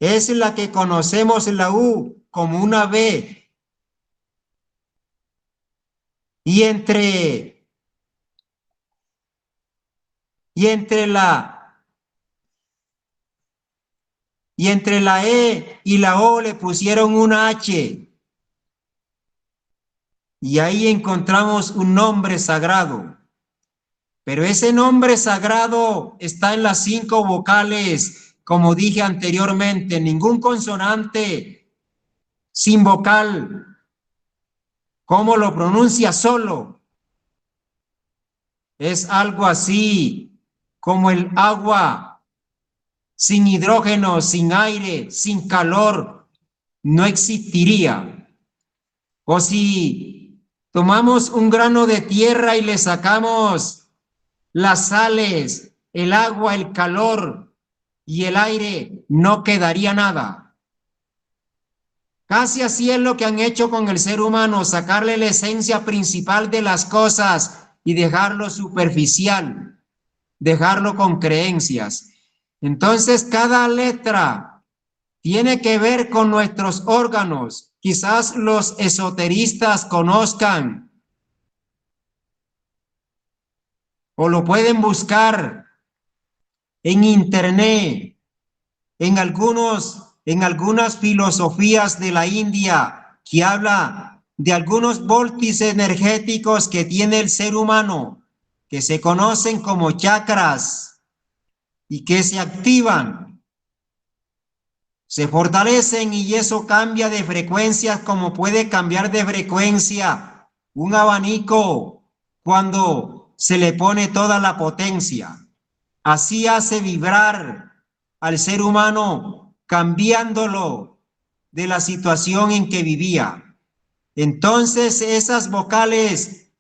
es la que conocemos la U como una B. Y entre la E y la O le pusieron una H. Y ahí encontramos un nombre sagrado. Pero ese nombre sagrado está en las 5 vocales, como dije anteriormente, ningún consonante sin vocal. ¿Cómo lo pronuncia solo? Es algo así como el agua, sin hidrógeno, sin aire, sin calor, no existiría. O si tomamos un grano de tierra y le sacamos las sales, el agua, el calor y el aire, no quedaría nada. Casi así es lo que han hecho con el ser humano, sacarle la esencia principal de las cosas y dejarlo superficial, dejarlo con creencias. Entonces, cada letra tiene que ver con nuestros órganos. Quizás los esoteristas conozcan o lo pueden buscar en internet, en algunas filosofías de la India que habla de algunos vórtices energéticos que tiene el ser humano, que se conocen como chakras y que se activan, se fortalecen y eso cambia de frecuencias como puede cambiar de frecuencia un abanico cuando se le pone toda la potencia. Así hace vibrar al ser humano, cambiándolo de la situación en que vivía. Entonces esas vocales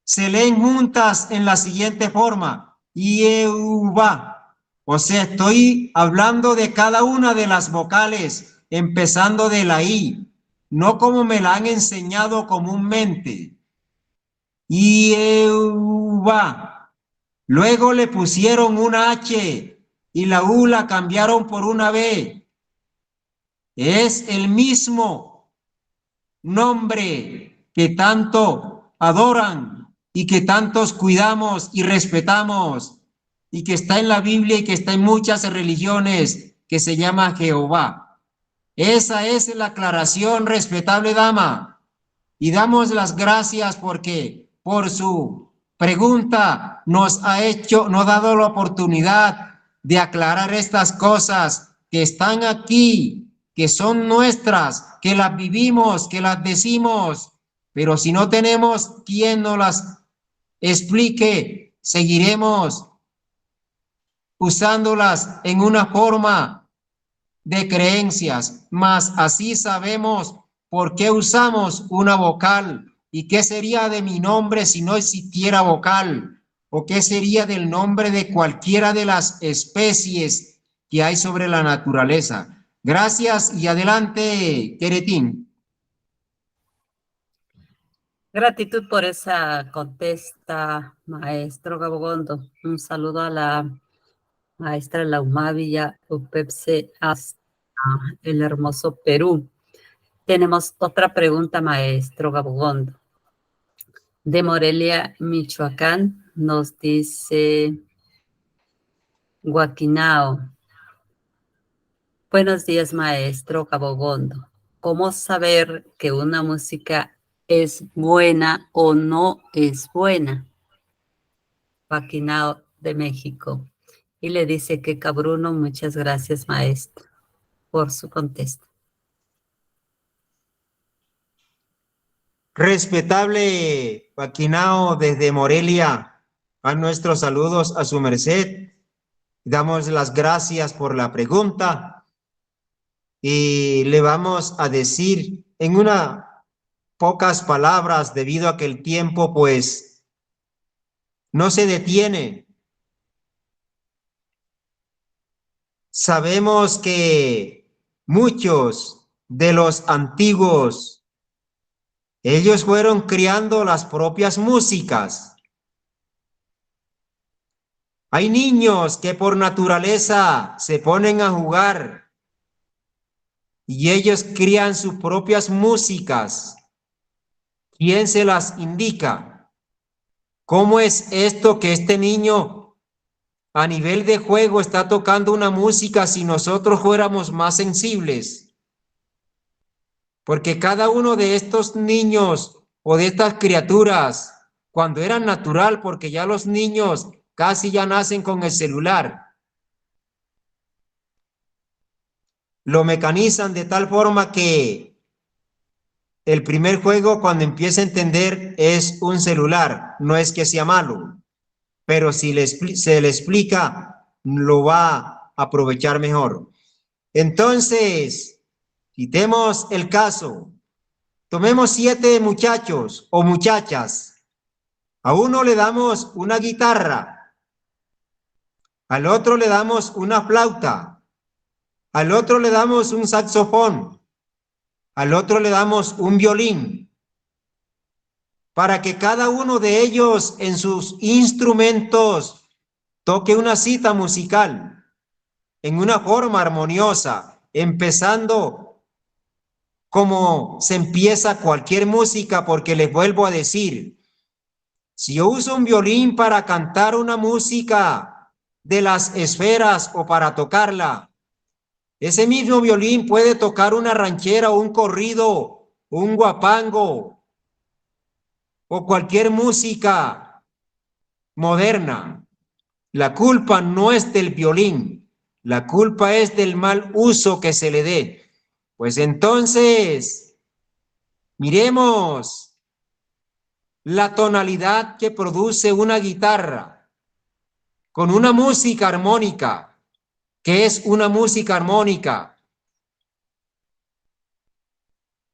se leen juntas en la siguiente forma: Yehová. O sea, estoy hablando de cada una de las vocales, empezando de la I, no como me la han enseñado comúnmente. Yehová. Luego le pusieron una H y la U la cambiaron por una B. Es el mismo nombre que tanto adoran y que tantos cuidamos y respetamos y que está en la Biblia y que está en muchas religiones, que se llama Jehová. Esa es la aclaración, respetable dama, y damos las gracias porque por su pregunta nos ha dado la oportunidad de aclarar estas cosas que están aquí, que son nuestras, que las vivimos, que las decimos, pero si no tenemos quien nos las explique, seguiremos usándolas en una forma de creencias, mas así sabemos por qué usamos una vocal y qué sería de mi nombre si no existiera vocal, o qué sería del nombre de cualquiera de las especies que hay sobre la naturaleza. Gracias y adelante, Queretín. Gratitud por esa contesta, maestro Gabogondo. Un saludo a la maestra Lauma Villa Upepse hasta el hermoso Perú. Tenemos otra pregunta, maestro Gabogondo. De Morelia, Michoacán, nos dice Guaquinao. Buenos días, maestro Gabogondo. ¿Cómo saber que una música es buena o no es buena? Guaquinao de México. Y le dice que Cabruno, muchas gracias, maestro, por su contesta. Respetable Paquinao desde Morelia, a nuestros saludos a su merced. Damos las gracias por la pregunta y le vamos a decir en unas pocas palabras, debido a que el tiempo pues no se detiene. Sabemos que muchos de los antiguos, ellos fueron creando las propias músicas. Hay niños que por naturaleza se ponen a jugar y ellos crean sus propias músicas. ¿Quién se las indica? ¿Cómo es esto que este niño a nivel de juego está tocando una música si nosotros fuéramos más sensibles? Porque cada uno de estos niños o de estas criaturas, cuando eran natural, porque ya los niños casi ya nacen con el celular, lo mecanizan de tal forma que el primer juego, cuando empieza a entender, es un celular. No es que sea malo, pero si se le explica, lo va a aprovechar mejor. Entonces, quitemos el caso. Tomemos 7 muchachos o muchachas. A uno le damos una guitarra, al otro le damos una flauta, al otro le damos un saxofón, al otro le damos un violín, para que cada uno de ellos en sus instrumentos toque una cita musical en una forma armoniosa, empezando como se empieza cualquier música, porque les vuelvo a decir, Si yo uso un violín para cantar una música de las esferas o para tocarla, ese mismo violín puede tocar una ranchera o un corrido, un guapango o cualquier música moderna. La culpa no es del violín, la culpa es del mal uso que se le dé. Pues entonces, miremos la tonalidad que produce una guitarra con una música armónica. ¿Qué es una música armónica?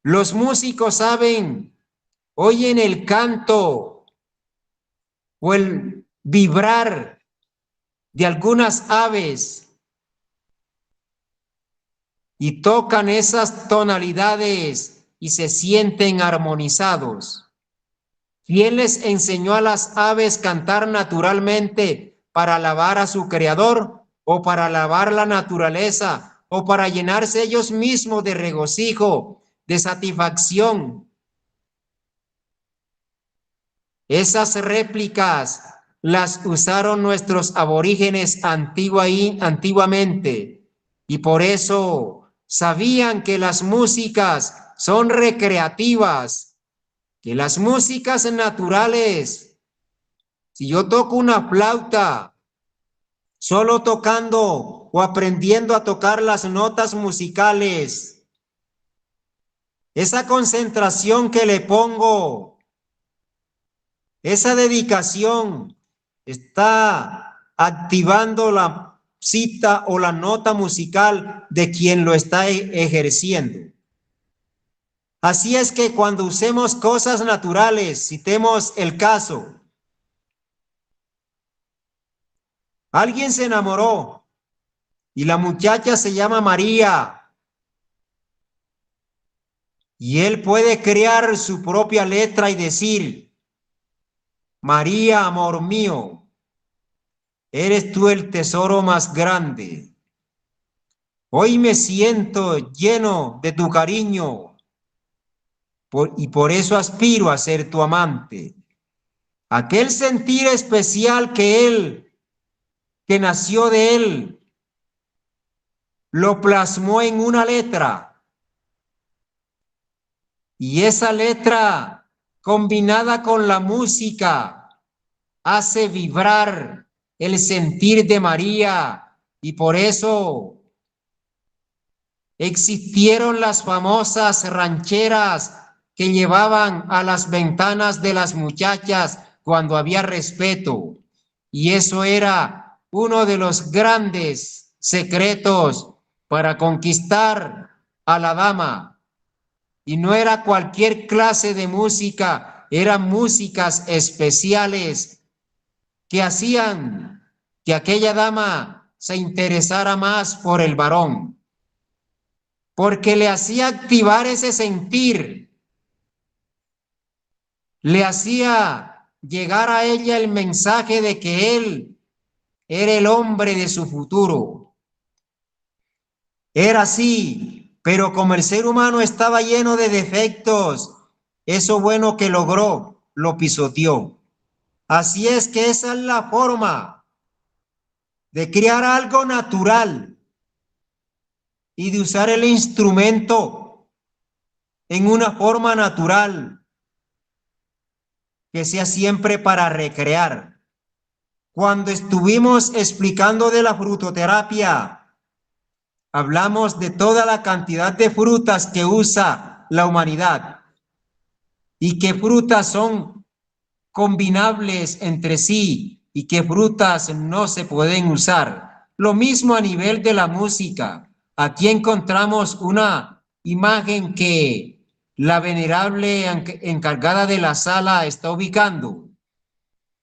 Los músicos saben, oyen el canto o el vibrar de algunas aves y tocan esas tonalidades y se sienten armonizados. ¿Quién les enseñó a las aves cantar naturalmente para alabar a su creador o para alabar la naturaleza o para llenarse ellos mismos de regocijo, de satisfacción? Esas réplicas las usaron nuestros aborígenes antiguamente y por eso sabían que las músicas son recreativas, que las músicas naturales, si yo toco una flauta, solo tocando o aprendiendo a tocar las notas musicales, esa concentración que le pongo, esa dedicación está activando la cita o la nota musical de quien lo está ejerciendo. Así es que cuando usemos cosas naturales, citemos el caso. Alguien se enamoró y la muchacha se llama María y él puede crear su propia letra y decir: María, amor mío, eres tú el tesoro más grande. Hoy me siento lleno de tu cariño y por eso aspiro a ser tu amante. Aquel sentir especial que nació de él, lo plasmó en una letra. Y esa letra, combinada con la música, hace vibrar el sentir de María y por eso existieron las famosas rancheras que llevaban a las ventanas de las muchachas cuando había respeto. Y eso era uno de los grandes secretos para conquistar a la dama. Y no era cualquier clase de música, eran músicas especiales que hacían que aquella dama se interesara más por el varón, porque le hacía activar ese sentir, le hacía llegar a ella el mensaje de que él era el hombre de su futuro. Era así, pero como el ser humano estaba lleno de defectos, eso bueno que logró, lo pisoteó. Así es que esa es la forma de crear algo natural y de usar el instrumento en una forma natural que sea siempre para recrear. Cuando estuvimos explicando de la frutoterapia, hablamos de toda la cantidad de frutas que usa la humanidad y qué frutas son combinables entre sí y qué frutas no se pueden usar. Lo mismo a nivel de la música. Aquí encontramos una imagen que la venerable encargada de la sala está ubicando.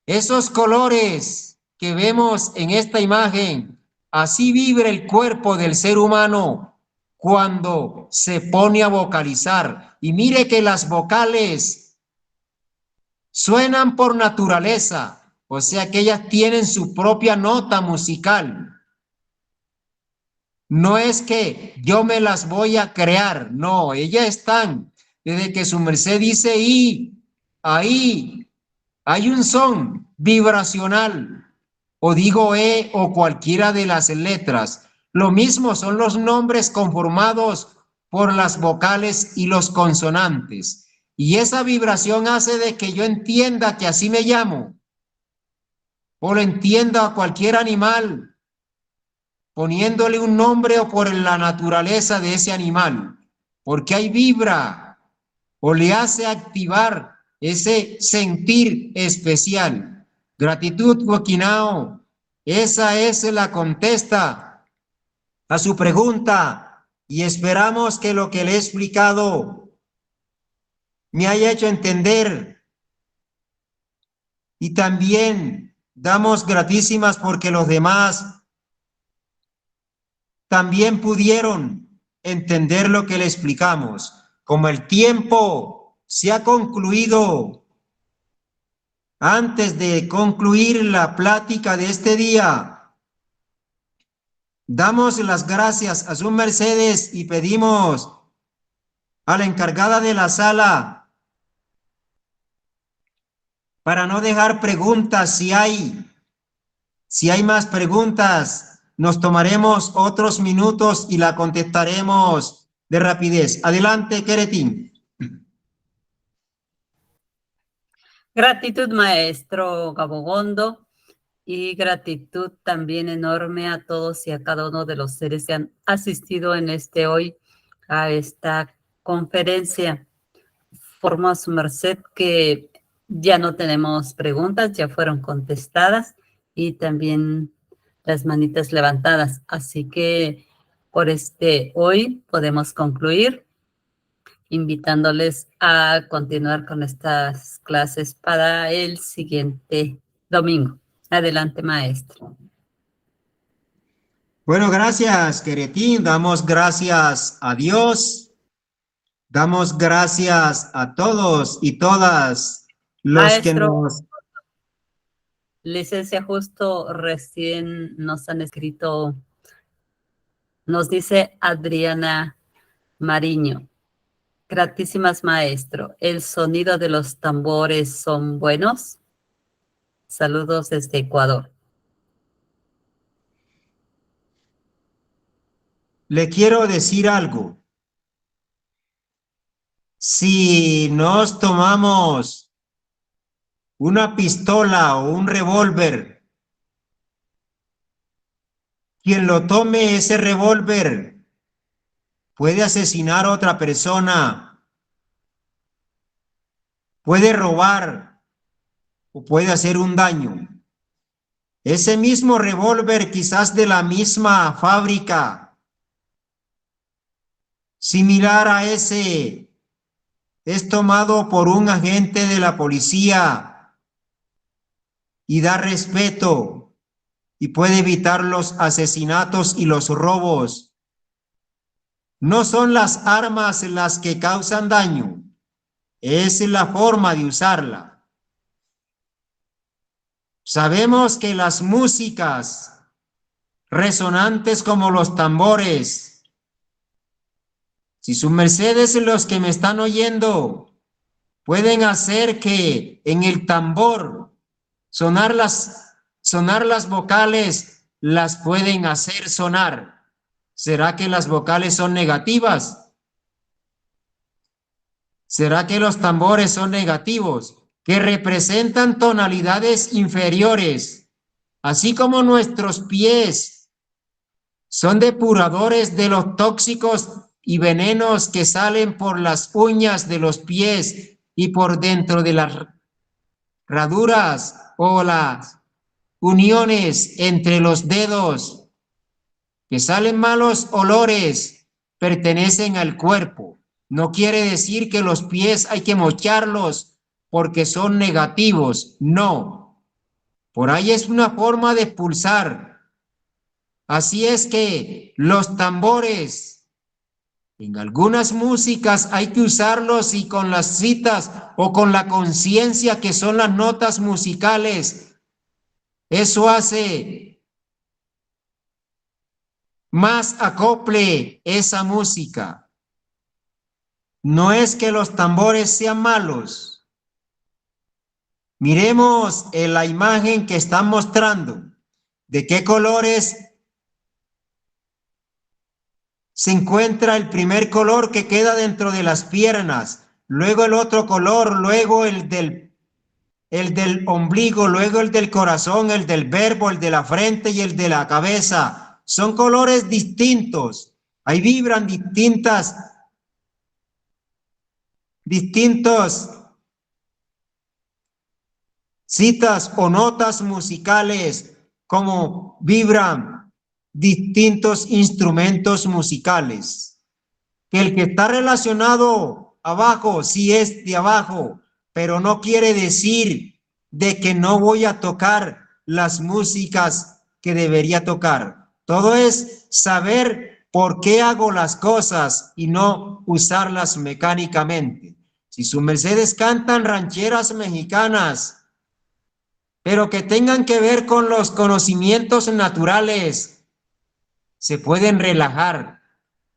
Esos colores que vemos en esta imagen, así vibra el cuerpo del ser humano cuando se pone a vocalizar. Y mire que las vocales suenan por naturaleza, o sea que ellas tienen su propia nota musical. No es que yo me las voy a crear, no, ellas están. Desde que su merced dice y, ahí, hay un son vibracional, o digo E o cualquiera de las letras. Lo mismo son los nombres conformados por las vocales y los consonantes. Y esa vibración hace de que yo entienda que así me llamo, o lo entienda a cualquier animal, poniéndole un nombre o por la naturaleza de ese animal, porque ahí vibra o le hace activar ese sentir especial. Gratitud, Joaquinao. Esa es la contesta a su pregunta y esperamos que lo que le he explicado me haya hecho entender. Y también damos gratísimas porque los demás también pudieron entender lo que le explicamos. Como el tiempo se ha concluido, antes de concluir la plática de este día, damos las gracias a sus mercedes y pedimos a la encargada de la sala para no dejar preguntas. Si hay más preguntas, nos tomaremos otros minutos y la contestaremos de rapidez. Adelante, Queretín. Gratitud, maestro Gabogondo, y gratitud también enorme a todos y a cada uno de los seres que han asistido en hoy a esta conferencia. Formo a su merced que ya no tenemos preguntas, ya fueron contestadas y también las manitas levantadas. Así que por hoy podemos concluir, invitándoles a continuar con estas clases para el siguiente domingo. Adelante, maestro. Bueno, gracias, Queretín. Damos gracias a Dios. Damos gracias a todos y todas los maestro, que nos... Licencia, justo recién nos han escrito, nos dice Adriana Mariño. Gratísimas, maestro. ¿El sonido de los tambores son buenos? Saludos desde Ecuador. Le quiero decir algo. Si nos tomamos una pistola o un revólver, quien lo tome ese revólver puede asesinar a otra persona, puede robar o puede hacer un daño. Ese mismo revólver, quizás de la misma fábrica, similar a ese, es tomado por un agente de la policía y da respeto y puede evitar los asesinatos y los robos. No son las armas las que causan daño, es la forma de usarla. Sabemos que las músicas resonantes como los tambores, si sus mercedes, los que me están oyendo, pueden hacer que en el tambor sonar las vocales, las pueden hacer sonar. ¿Será que las vocales son negativas? ¿Será que los tambores son negativos? Que representan tonalidades inferiores, así como nuestros pies son depuradores de los tóxicos y venenos que salen por las uñas de los pies y por dentro de las raduras o las uniones entre los dedos, que salen malos olores, pertenecen al cuerpo. No quiere decir que los pies hay que mocharlos porque son negativos, no. Por ahí es una forma de expulsar. Así es que los tambores, en algunas músicas hay que usarlos y con las citas o con la conciencia que son las notas musicales. Eso hace más acople esa música. No es que los tambores sean malos. Miremos en la imagen que están mostrando de qué colores se encuentra el primer color que queda dentro de las piernas, luego el otro color, luego el del ombligo, luego el del corazón, el del verbo, el de la frente y el de la cabeza. Son colores distintos. Ahí vibran distintos citas o notas musicales, como vibran distintos instrumentos musicales. Que el que está relacionado abajo, sí es de abajo, pero no quiere decir de que no voy a tocar las músicas que debería tocar. Todo es saber por qué hago las cosas y no usarlas mecánicamente. Si sus mercedes cantan rancheras mexicanas, pero que tengan que ver con los conocimientos naturales, se pueden relajar.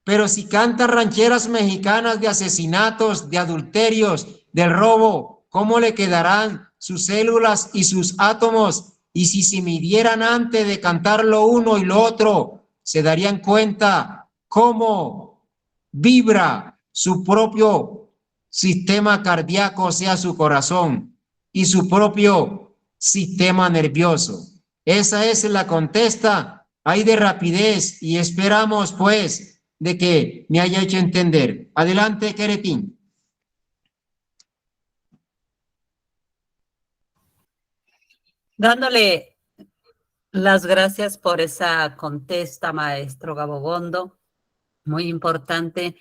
Pero si cantan rancheras mexicanas de asesinatos, de adulterios, del robo, ¿cómo le quedarán sus células y sus átomos? Y si se midieran antes de cantar lo uno y lo otro, se darían cuenta cómo vibra su propio sistema cardíaco, o sea, su corazón, y su propio sistema nervioso. Esa es la contesta. Hay de rapidez y esperamos, pues, de que me haya hecho entender. Adelante, Queretín. Dándole las gracias por esa contesta, maestro Gabogondo, muy importante.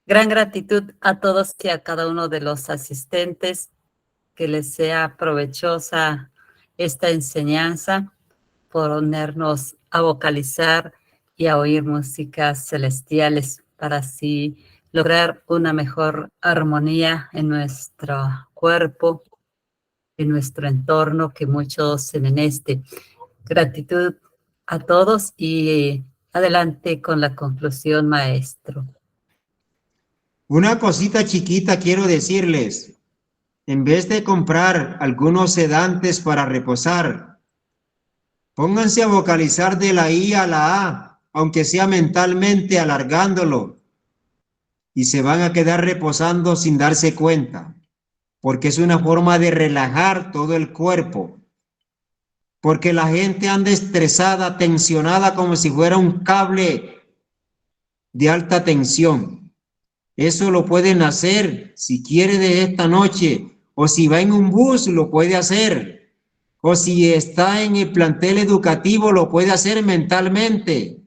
Gran gratitud a todos y a cada uno de los asistentes, que les sea provechosa esta enseñanza, ponernos a vocalizar y a oír músicas celestiales para así lograr una mejor armonía en nuestro cuerpo, en nuestro entorno, que mucho se meneste. Gratitud a todos y adelante con la conclusión, maestro. Una cosita chiquita quiero decirles. En vez de comprar algunos sedantes para reposar, pónganse a vocalizar de la I a la A, aunque sea mentalmente alargándolo, y se van a quedar reposando sin darse cuenta, porque es una forma de relajar todo el cuerpo, porque la gente anda estresada, tensionada, como si fuera un cable de alta tensión. Eso lo pueden hacer si quiere de esta noche, o si va en un bus lo puede hacer, o si está en el plantel educativo lo puede hacer mentalmente.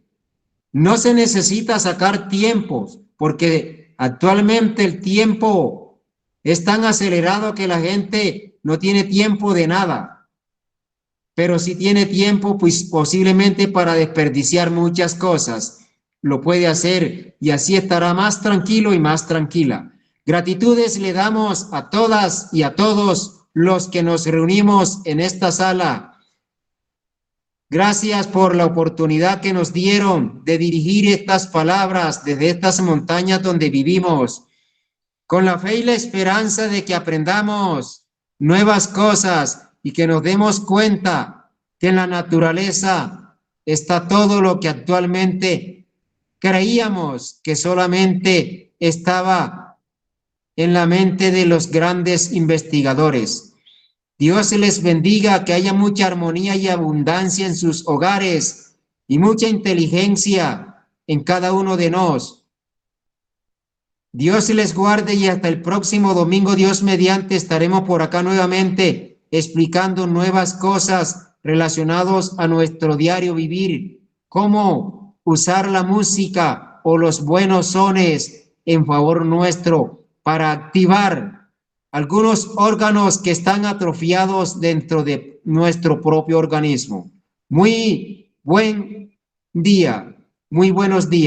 No se necesita sacar tiempos, porque actualmente el tiempo es tan acelerado que la gente no tiene tiempo de nada. Pero si tiene tiempo, pues posiblemente para desperdiciar muchas cosas, lo puede hacer y así estará más tranquilo y más tranquila. Gratitudes le damos a todas y a todos los que nos reunimos en esta sala. Gracias por la oportunidad que nos dieron de dirigir estas palabras desde estas montañas donde vivimos, con la fe y la esperanza de que aprendamos nuevas cosas y que nos demos cuenta que en la naturaleza está todo lo que actualmente creíamos que solamente estaba en la mente de los grandes investigadores. Dios les bendiga, que haya mucha armonía y abundancia en sus hogares y mucha inteligencia en cada uno de nosotros. Dios les guarde y hasta el próximo domingo, Dios mediante, estaremos por acá nuevamente explicando nuevas cosas relacionadas a nuestro diario vivir, cómo usar la música o los buenos sones en favor nuestro para activar algunos órganos que están atrofiados dentro de nuestro propio organismo. Muy buen día, muy buenos días.